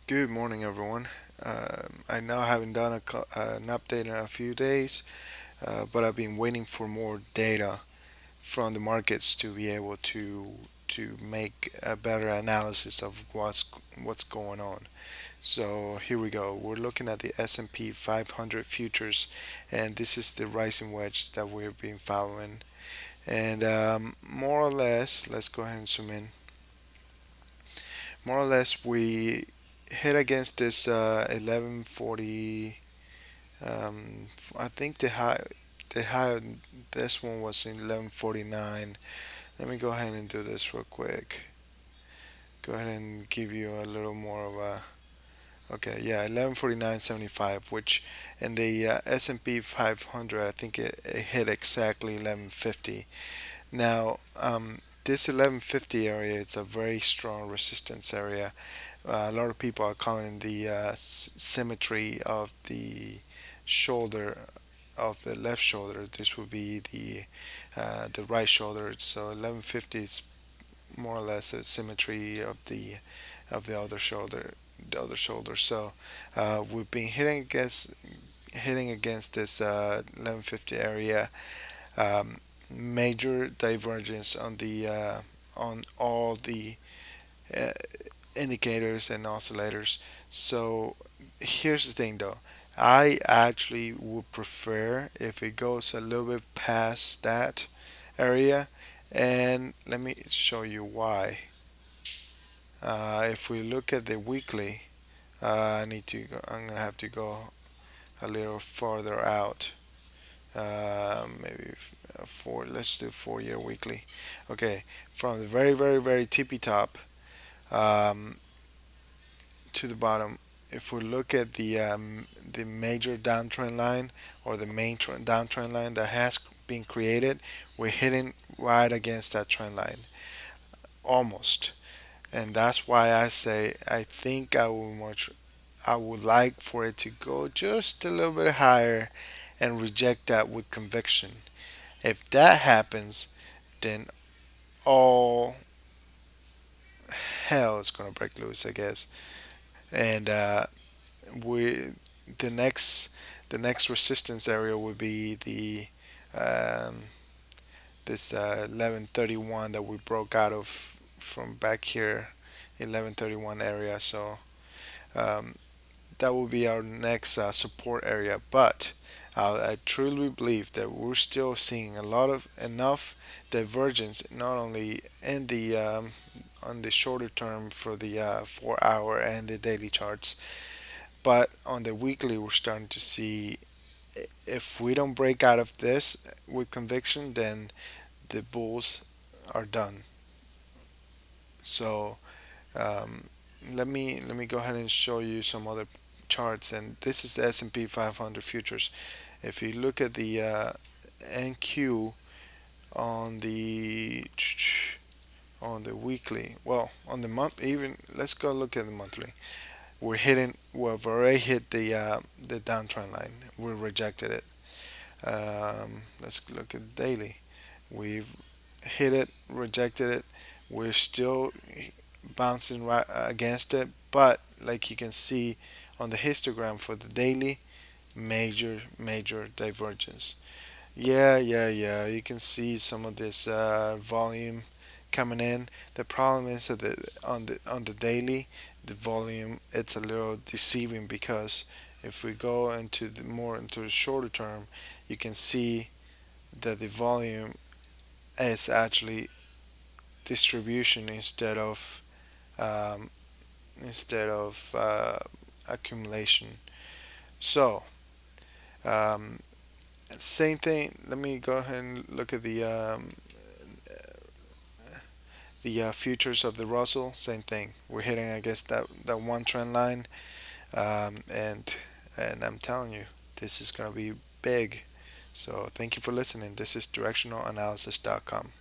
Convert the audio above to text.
Good morning, everyone. I know I haven't done an update in a few days, but I've been waiting for more data from the markets to be able to make a better analysis of what's going on. So here we go. We're looking at the S&P 500 futures, and this is the rising wedge that we've been following. And more or less, let's go ahead and zoom in. More or less, we hit against this 1140. I think the high this one was in 1149. Let me go ahead and do this real quick. Go ahead and give you a little more of a okay, yeah, 1149.75, which in the S&P 500, I think it hit exactly 1150. Now, this 1150 area, it's a very strong resistance area. A lot of people are calling the symmetry of the shoulder of the left shoulder. This would be the right shoulder. So 1150 is more or less a symmetry of the other shoulder. The other shoulder. So we've been hitting against this 1150 area. Major divergence on all the uh, indicators and oscillators. So here's the thing though. I actually would prefer if it goes a little bit past that area, and let me show you why. If we look at the weekly, I'm gonna have to go a little farther out. Maybe let's do 4 year weekly. Okay, from the very, very, very tippy top um, to the bottom. If we look at the major downtrend line or the main downtrend line that has been created, we're hitting right against that trend line, almost. And that's why I say I think I would like for it to go just a little bit higher and reject that with conviction. If that happens, then all hell is gonna break loose, I guess. And we the next resistance area would be the um, this 1131 that we broke out of from back here, 1131 area. So um, that will be our next support area. But I truly believe that we're still seeing a lot of enough divergence, not only in the on the shorter term for the 4 hour and the daily charts, but on the weekly, we're starting to see if we don't break out of this with conviction, then the bulls are done. So um, let me go ahead and show you some other charts, and this is the S&P 500 futures. If you look at the NQ on the weekly, well, on the month, even let's go look at the monthly. We've already hit the downtrend line. We rejected it. Let's look at daily. We've hit it, rejected it. We're still bouncing right against it, but like you can see on the histogram for the daily, major divergence. Yeah, yeah, yeah. You can see some of this volume coming in. The problem is that on the daily, the volume it's a little deceiving because if we go into the more into the shorter term, you can see that the volume is actually distribution um, instead of accumulation. So um, same thing. Let me go ahead and look at the futures of the Russell. Same thing. We're hitting, I guess, that one trend line, and I'm telling you, this is gonna be big. So thank you for listening. This is directionalanalysis.com.